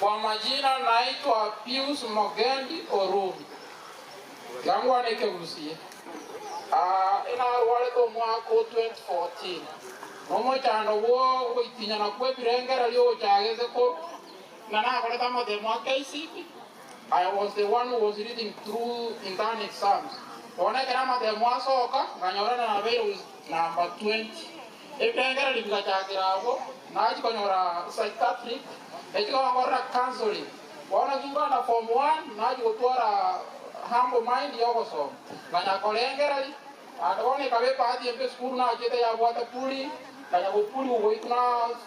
Kwa majina naitwa Pius Mogendi Orumi. Yangu anikegusie. Ina wale ko mwaka 2014. Nomo chano wo itinya na kwe birengera lyo chageze ko nana kole kama the mwaka KCP. I was the one who was reading through internal exams. Ona kama the mwaka soka nganyora na bero number 20. Ebirengera libika chagirawo naji konyora psychiatric. Echika wangora counseling. Wana kinga na form 1 naji kutwara humble mind yoko so. Ganya kolengera li. Atone kabe pati empe school na chete ya bwata puli. Ganya kupuli uwe kuna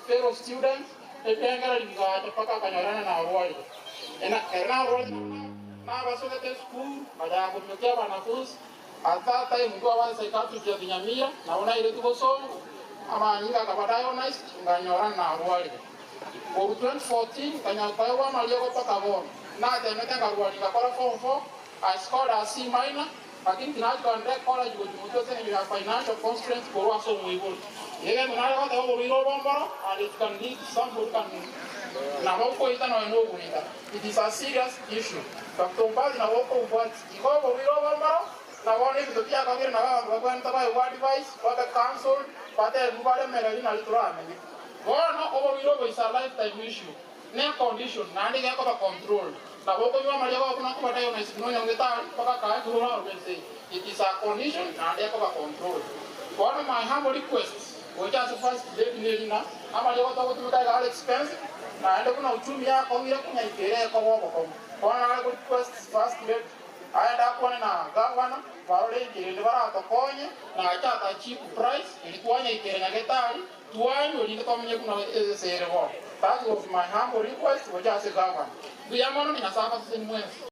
fellow students. Ebirengera li bika paka kanyorana na awali. Erna awali na basoka te school. Ganya kutukia wanafunzi. At that time mkua wani psychiatric ya Kinyamia. Na una ile tuko songo. Ama nyinga kabadayo nice. Nganyorana na awali. For 2014, Kanyakaiwa Malioko Pakavon. Now the Metangaruani Kakora form 4, I scored a C minor. I think National College with Mutosen, you have financial constraints for us. So we will. Again, when I got over Bombara, and it can lead some who can. Namoko is an unknown. It is a serious issue. Dr. Baz Nawoko wants to go over Bombara. Now, only the Piaka Nava, we're going to buy one device, what the council, but then Mubada Melina Litran. Gona over is a lifetime issue. No condition, nani yako ba control. Na wako ywa mali yako kuna kubata yo na sino nyongeta paka kaya kuona urgency. It is a condition, nani yako ba control. One of my humble requests, which is first definitely na, ama yako tako tumita all expensive. Na endo kuna uchumi yako ile kuna ikere kwa wako. One of my requests first date. Aenda kuona na governor, parole ikere bara atokonye na acha ta cheap price ilikuwa ikere nyagetali. That was my humble request. We just say, government. We are money in a